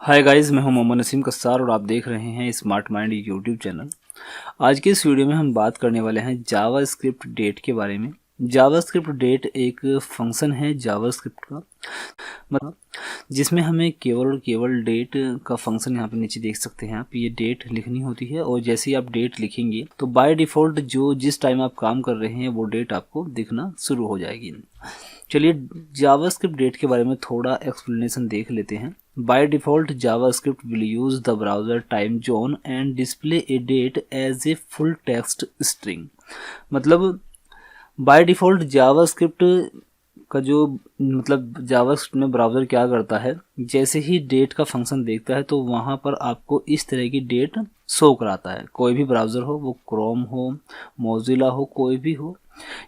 Hi guys, मैं हूं मोहम्मद नसीम कस्सार और आप देख रहे हैं स्मार्ट माइंड यूट्यूब चैनल। आज के इस वीडियो में हम बात करने वाले हैं जावास्क्रिप्ट डेट के बारे में। जावास्क्रिप्ट डेट एक फंक्शन है जावास्क्रिप्ट का, मतलब जिसमें हमें केवल और केवल डेट का फंक्शन यहाँ पे नीचे देख सकते हैं आप। ये डेट लिखनी होती है और जैसे ही आप डेट लिखेंगे तो बाय डिफ़ॉल्ट जो जिस टाइम आप काम कर रहे हैं वो डेट आपको दिखना शुरू हो जाएगी। चलिए जावास्क्रिप्ट डेट के बारे में थोड़ा एक्सप्लेनेशन देख लेते हैं। By default JavaScript will use the browser time zone and display a date as a full text string. मतलब बाय डिफ़ॉल्ट जावास्क्रिप्ट का जो जावास्क्रिप्ट में ब्राउज़र क्या करता है, जैसे ही डेट का फंक्शन देखता है तो वहाँ पर आपको इस तरह की डेट शो कराता है। कोई भी ब्राउज़र हो, वो क्रोम हो, मोजिला हो, कोई भी हो,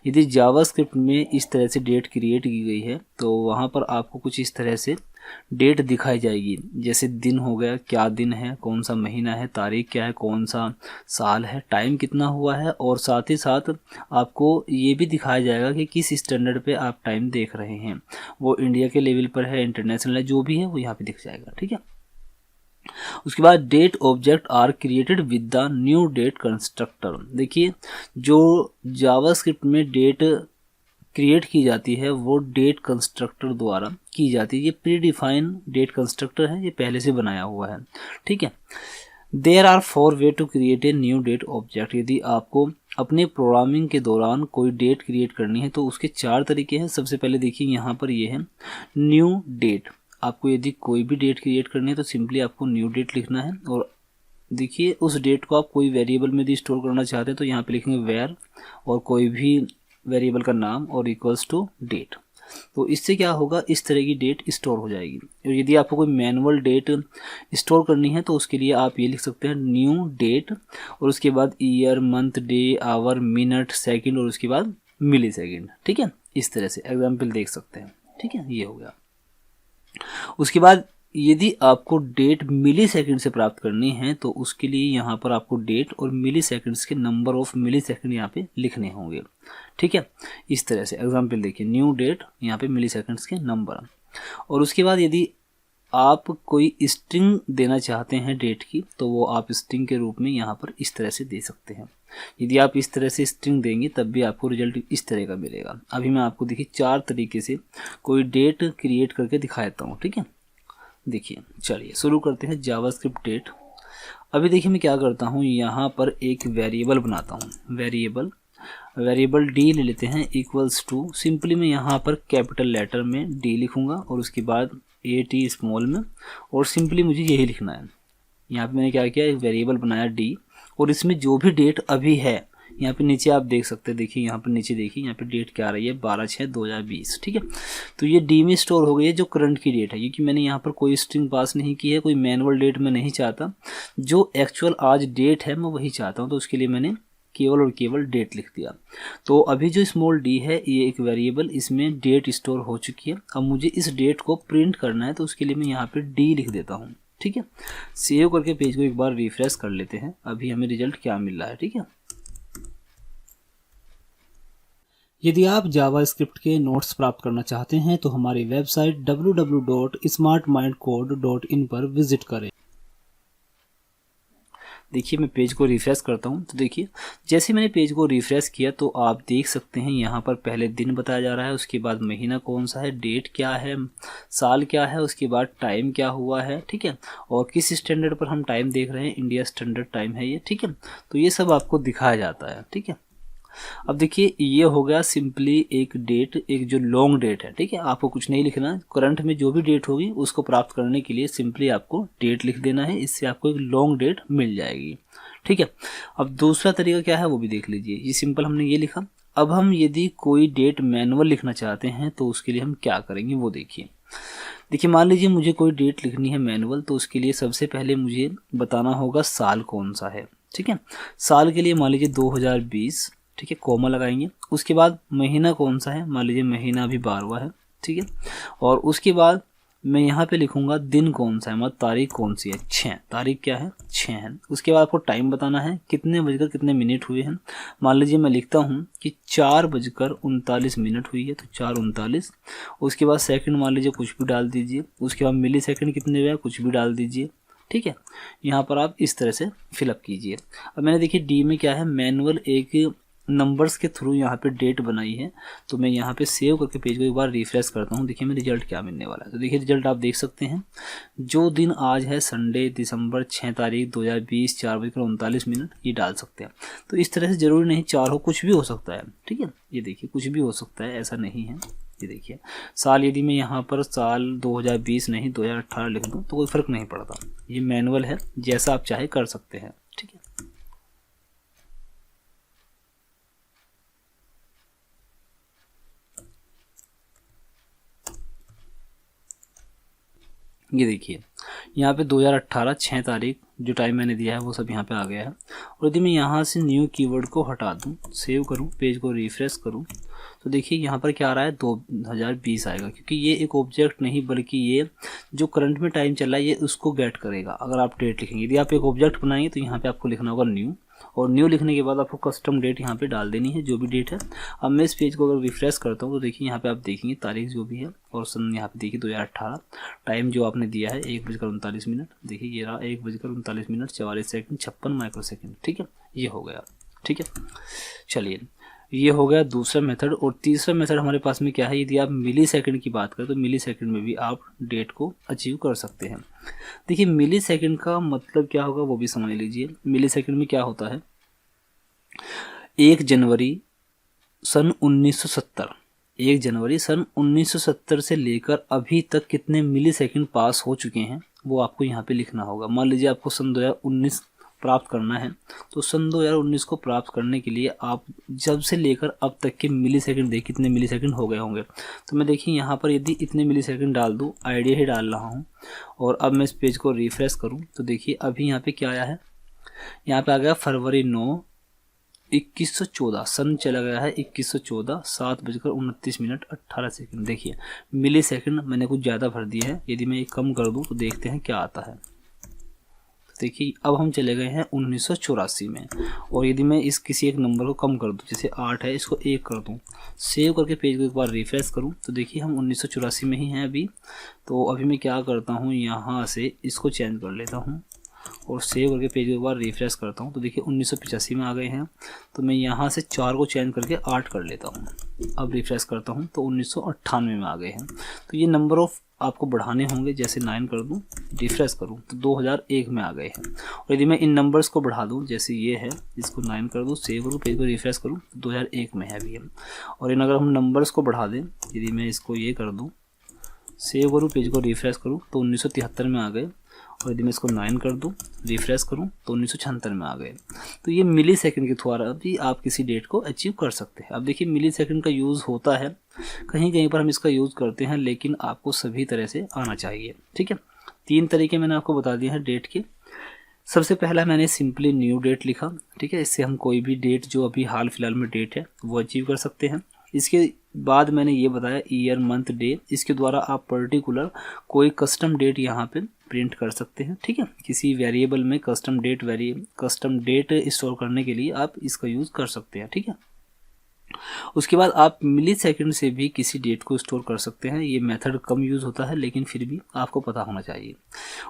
यदि जावास्क्रिप्ट में इस तरह से डेट क्रिएट की गई है तो वहाँ पर आपको कुछ इस तरह से डेट दिखाई जाएगी। जैसे दिन हो गया, क्या दिन है, कौन सा महीना है, तारीख क्या है, कौन सा साल है, टाइम कितना हुआ है, और साथ ही साथ आपको ये भी दिखाया जाएगा कि किस स्टैंडर्ड पे आप टाइम देख रहे हैं। वो इंडिया के लेवल पर है, इंटरनेशनल है, जो भी है वो यहाँ पे दिख जाएगा। ठीक है। उसके बाद date object are created with the new date constructor. देखिए, जो जावास्क्रिप्ट में डेट क्रिएट की जाती है वो डेट कंस्ट्रक्टर द्वारा की जाती है। ये प्री डिफाइन डेट कंस्ट्रक्टर है, ये पहले से बनाया हुआ है। ठीक है। There are 4 way to create a new date object. यदि आपको अपने प्रोग्रामिंग के दौरान कोई डेट क्रिएट करनी है तो उसके 4 तरीके हैं। सबसे पहले देखिए यहाँ पर ये है न्यू डेट। आपको यदि कोई भी डेट क्रिएट करनी है तो सिंपली आपको न्यू डेट लिखना है, और देखिए उस डेट को आप कोई वेरिएबल में यदि स्टोर करना चाहते हैं तो यहाँ पे लिखेंगे वेयर और कोई भी वेरिएबल का नाम और इक्वल्स टू डेट। तो इससे क्या होगा, इस तरह की डेट स्टोर हो जाएगी। और यदि आपको कोई मैनुअल डेट स्टोर करनी है तो उसके लिए आप ये लिख सकते हैं न्यू डेट और उसके बाद year, month, day, hour, minute, second और उसके बाद मिली सेकेंड। ठीक है, इस तरह से एग्जाम्पल देख सकते हैं। ठीक है, ये हो गया। उसके बाद यदि आपको डेट मिली सेकेंड से प्राप्त करनी है तो उसके लिए यहाँ पर आपको डेट और मिली सेकेंड्स के नंबर ऑफ मिली सेकेंड यहाँ पे लिखने होंगे। ठीक है, इस तरह से एग्जाम्पल देखिए, न्यू डेट, यहाँ पे मिली सेकेंड्स के नंबर। और उसके बाद यदि आप कोई स्ट्रिंग देना चाहते हैं डेट की तो वो आप स्ट्रिंग के रूप में यहाँ पर इस तरह से दे सकते हैं। यदि आप इस तरह से स्ट्रिंग देंगे तब भी आपको रिजल्ट इस तरह का मिलेगा। अभी मैं आपको देखिए 4 तरीके से कोई डेट क्रिएट करके दिखा देता हूँ। ठीक है, देखिए, चलिए शुरू करते हैं जावास्क्रिप्ट डेट। अभी देखिए मैं क्या करता हूँ, यहाँ पर एक वेरिएबल बनाता हूँ। वेरिएबल डी ले लेते हैं इक्वल्स टू, सिंपली मैं यहाँ पर कैपिटल लेटर में डी लिखूँगा और उसके बाद ए टी स्मॉल में, और सिंपली मुझे यही लिखना है। यहाँ पे मैंने क्या किया, एक वेरिएबल बनाया डी और इसमें जो भी डेट अभी है यहाँ पे नीचे आप देख सकते हैं। देखिए यहाँ पे नीचे देखिए, यहाँ पे डेट क्या आ रही है, 12/6/2020। ठीक है, तो ये डी में स्टोर हो गई है जो करंट की डेट है, क्योंकि मैंने यहाँ पर कोई स्ट्रिंग पास नहीं की है, कोई मैनुअल डेट मैं नहीं चाहता, जो एक्चुअल आज डेट है मैं वही चाहता हूँ। तो उसके लिए मैंने केवल और केवल डेट लिख दिया। तो अभी जो स्मॉल डी है ये एक वेरिएबल, इसमें डेट स्टोर हो चुकी है। अब मुझे इस डेट को प्रिंट करना है तो उसके लिए मैं यहाँ पे डी लिख देता हूँ। ठीक है, सेव करके पेज को एक बार रिफ्रेश कर लेते हैं, अभी हमें रिजल्ट क्या मिल रहा है। ठीक है, यदि आप जावास्क्रिप्ट के नोट्स प्राप्त करना चाहते हैं तो हमारी वेबसाइट www.smartmindcode.in पर विजिट करें। देखिए मैं पेज को रिफ्रेश करता हूं, तो देखिए जैसे मैंने पेज को रिफ्रेश किया तो आप देख सकते हैं यहाँ पर पहले दिन बताया जा रहा है, उसके बाद महीना कौन सा है, डेट क्या है, साल क्या है, उसके बाद टाइम क्या हुआ है। ठीक है, और किस स्टैंडर्ड पर हम टाइम देख रहे हैं, इंडिया स्टैंडर्ड टाइम है ये। ठीक है, तो ये सब आपको दिखाया जाता है। ठीक है, अब देखिए ये हो गया सिंपली एक डेट, एक जो लॉन्ग डेट है। ठीक है, आपको कुछ नहीं लिखना, करंट में जो भी डेट होगी उसको प्राप्त करने के लिए सिंपली आपको डेट लिख देना है, इससे आपको एक लॉन्ग डेट मिल जाएगी। ठीक है, अब दूसरा तरीका क्या है वो भी देख लीजिए। ये सिंपल हमने ये लिखा। अब हम यदि कोई डेट मैनुअल लिखना चाहते हैं तो उसके लिए हम क्या करेंगे वो देखिए। देखिए मान लीजिए मुझे कोई डेट लिखनी है मैनुअल, तो उसके लिए सबसे पहले मुझे बताना होगा साल कौन सा है। ठीक है, साल के लिए मान लीजिए 2020। ठीक है, कोमा लगाएंगे। उसके बाद महीना कौन सा है, मान लीजिए महीना अभी 12वां है। ठीक है, और उसके बाद मैं यहाँ पे लिखूंगा दिन कौन सा है, मतलब तारीख कौन सी है, 6, तारीख क्या है 6 है। उसके बाद आपको टाइम बताना है कितने बजकर कितने मिनट हुए हैं। मान लीजिए मैं लिखता हूँ कि 4:39 हुई है, तो 4:39। उसके बाद सेकंड मान लीजिए कुछ भी डाल दीजिए, उसके बाद मिली सेकंड कितने हुए कुछ भी डाल दीजिए, ठीक है। यहाँ पर आप इस तरह से फिलअप कीजिए। अब मैंने देखिए डी में क्या है, मैनुअल एक नंबर्स के थ्रू यहाँ पे डेट बनाई है, तो मैं यहाँ पे सेव करके पेज को एक बार रिफ्रेश करता हूँ। देखिए मैं रिजल्ट क्या मिलने वाला है, तो देखिए रिजल्ट आप देख सकते हैं। जो दिन आज है संडे दिसंबर 6 तारीख 2020 4:39 ये डाल सकते हैं। तो इस तरह से ज़रूरी नहीं 4 हो, कुछ भी हो सकता है, ठीक है। ये देखिए कुछ भी हो सकता है, ऐसा नहीं है। ये देखिए साल, यदि मैं यहाँ पर साल 2020 नहीं 2018 लिख दूँ तो कोई फ़र्क नहीं पड़ता। ये मैनुअल है, जैसा आप चाहे कर सकते हैं, ठीक है। ये देखिए यहाँ पे 2018 6 तारीख जो टाइम मैंने दिया है वो सब यहाँ पे आ गया है। और यदि मैं यहाँ से न्यू कीवर्ड को हटा दूँ, सेव करूँ, पेज को रिफ्रेश करूँ, तो देखिए यहाँ पर क्या आ रहा है 2020 आएगा, क्योंकि ये एक ऑब्जेक्ट नहीं बल्कि ये जो करंट में टाइम चल रहा है ये उसको गेट करेगा। अगर आप डेट लिखेंगे, यदि आप एक ऑब्जेक्ट बनाएंगे तो यहाँ पे आपको लिखना होगा न्यू, और न्यू लिखने के बाद आपको कस्टम डेट यहाँ पे डाल देनी है, जो भी डेट है। अब मैं इस पेज को अगर रिफ्रेश करता हूँ तो देखिए यहाँ पे आप देखेंगे तारीख जो भी है और सन यहाँ पे देखिए 2018, टाइम जो आपने दिया है 1:39। देखिए ये रहा 1:39 44 सेकंड 56 माइक्रोसेकंड, ठीक है। ये हो गया, ठीक है। चलिए ये हो गया दूसरा मेथड। और तीसरा मेथड हमारे पास में क्या है, यदि आप मिली सेकंड की बात करें तो मिली सेकंड में भी आप डेट को अचीव कर सकते हैं। देखिए मिली सेकंड का मतलब क्या होगा वो भी समझ लीजिए। मिली सेकंड में क्या होता है, 1 जनवरी सन 1970, 1 जनवरी सन 1970 से लेकर अभी तक कितने मिली सेकंड पास हो चुके हैं वो आपको यहाँ पे लिखना होगा। मान लीजिए आपको सन 2019 प्राप्त करना है, तो सन 2019 को प्राप्त करने के लिए आप जब से लेकर अब तक के मिली सेकंड देखिए कितने मिली सेकंड हो गए होंगे। तो मैं देखिए यहाँ पर यदि इतने मिली सेकंड डाल दूँ, आइडिया ही डाल रहा हूँ, और अब मैं इस पेज को रिफ्रेश करूँ तो देखिए अभी यहाँ पे क्या आया है, यहाँ पे आ गया फरवरी 9 2114, सन चला गया है 2114 7:29 18 सेकंड। देखिए मिली सेकंड मैंने कुछ ज़्यादा भर दिया है, यदि मैं ये कम कर दूँ तो देखते हैं क्या आता है। देखिए अब हम चले गए हैं 1984 में, और यदि मैं इस किसी एक नंबर को कम कर दूं, जैसे 8 है इसको 1 कर दूं, सेव करके पेज को एक बार रिफ्रेश करूं तो देखिए हम 1984 में ही हैं अभी। तो अभी मैं क्या करता हूं, यहाँ से इसको चेंज कर लेता हूं और सेव करके पेज को एक बार रिफ्रेश करता हूं तो देखिए 1985 में आ गए हैं। तो मैं यहाँ से 4 को चेंज करके 8 कर लेता हूँ, अब रिफ्रेश करता हूँ तो 1998 में आ गए हैं। तो ये नंबर ऑफ आपको बढ़ाने होंगे, जैसे 9 कर दूं, रिफ्रेश करूं तो 2001 में आ गए हैं। और यदि मैं इन नंबर्स को बढ़ा दूं, जैसे ये है इसको 9 कर दूं, सेव करूं, पेज को रिफ्रेश करूं तो 2001 में है अभी हम। और इन अगर हम नंबर्स को बढ़ा दें, यदि मैं इसको ये कर दूं, सेव करूं, पेज को रिफ्रेश करूं तो 1973 में आ गए। और यदि मैं इसको 9 कर दूं, रिफ्रेश करूं तो 1976 में आ गए। तो ये मिली सेकंड के द्वारा भी आप किसी डेट को अचीव कर सकते हैं। अब देखिए मिली सेकंड का यूज़ होता है, कहीं कहीं पर हम इसका यूज़ करते हैं, लेकिन आपको सभी तरह से आना चाहिए, ठीक है। 3 तरीके मैंने आपको बता दिए हैं डेट के। सबसे पहला मैंने सिंपली न्यू डेट लिखा, ठीक है। इससे हम कोई भी डेट जो अभी हाल फिलहाल में डेट है वो अचीव कर सकते हैं। इसके बाद मैंने ये बताया ईयर मंथ डे, इसके द्वारा आप पर्टिकुलर कोई कस्टम डेट यहाँ पे प्रिंट कर सकते हैं, ठीक है। किसी वेरिएबल में कस्टम डेट स्टोर करने के लिए आप इसका यूज़ कर सकते हैं, ठीक है। उसके बाद आप मिली सेकंड से भी किसी डेट को स्टोर कर सकते हैं। ये मेथड कम यूज़ होता है लेकिन फिर भी आपको पता होना चाहिए।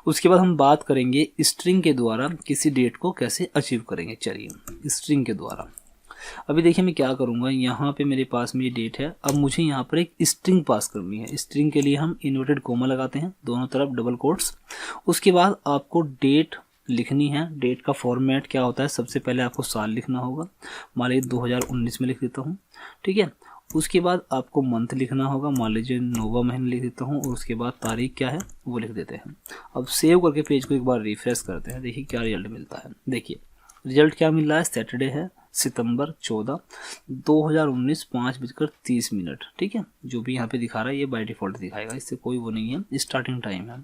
उसके बाद हम बात करेंगे स्ट्रिंग के द्वारा किसी डेट को कैसे अचीव करेंगे। चलिए स्ट्रिंग के द्वारा अभी देखिए मैं क्या करूँगा, यहाँ पे मेरे पास में ये डेट है। अब मुझे यहाँ पर एक स्ट्रिंग पास करनी है। स्ट्रिंग के लिए हम इन्वर्टेड कोमा लगाते हैं, दोनों तरफ डबल कोट्स। उसके बाद आपको डेट लिखनी है। डेट का फॉर्मेट क्या होता है, सबसे पहले आपको साल लिखना होगा, मान लीजिए 2019 में लिख देता हूँ, ठीक है। उसके बाद आपको मंथ लिखना होगा, मान लीजिए नौवा महीना लिख देता हूँ, और उसके बाद तारीख क्या है वो लिख देते हैं। अब सेव करके पेज को एक बार रिफ्रेश करते हैं, देखिए क्या रिजल्ट मिलता है। देखिए रिजल्ट क्या मिल रहा है, सैटरडे है सितंबर 14 2019 5:30, ठीक है। जो भी यहाँ पे दिखा रहा है ये बाय डिफ़ॉल्ट दिखाएगा, इससे कोई वो नहीं है, स्टार्टिंग टाइम है।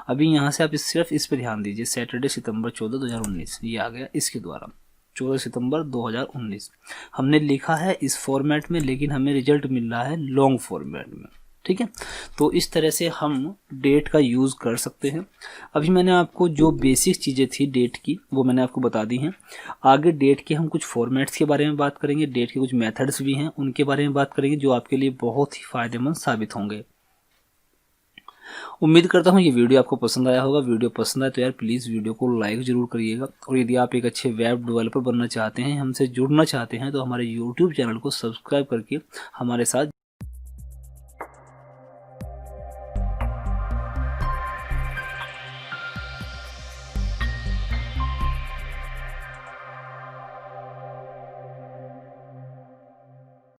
अभी यहाँ से आप सिर्फ इस पे ध्यान दीजिए, सैटरडे सितंबर 14 2019 ये आ गया इसके द्वारा। 14 सितंबर 2019 हमने लिखा है इस फॉर्मेट में, लेकिन हमें रिजल्ट मिल रहा है लॉन्ग फॉर्मेट में, ठीक है। तो इस तरह से हम डेट का यूज़ कर सकते हैं। अभी मैंने आपको जो बेसिक चीज़ें थी डेट की वो मैंने आपको बता दी हैं। आगे डेट के हम कुछ फॉर्मेट्स के बारे में बात करेंगे, डेट के कुछ मेथड्स भी हैं उनके बारे में बात करेंगे जो आपके लिए बहुत ही फ़ायदेमंद साबित होंगे। उम्मीद करता हूँ ये वीडियो आपको पसंद आया होगा। वीडियो पसंद आए तो यार प्लीज़ वीडियो को लाइक ज़रूर करिएगा, और यदि आप एक अच्छे वेब डेवलपर बनना चाहते हैं, हमसे जुड़ना चाहते हैं, तो हमारे यूट्यूब चैनल को सब्सक्राइब करके हमारे साथ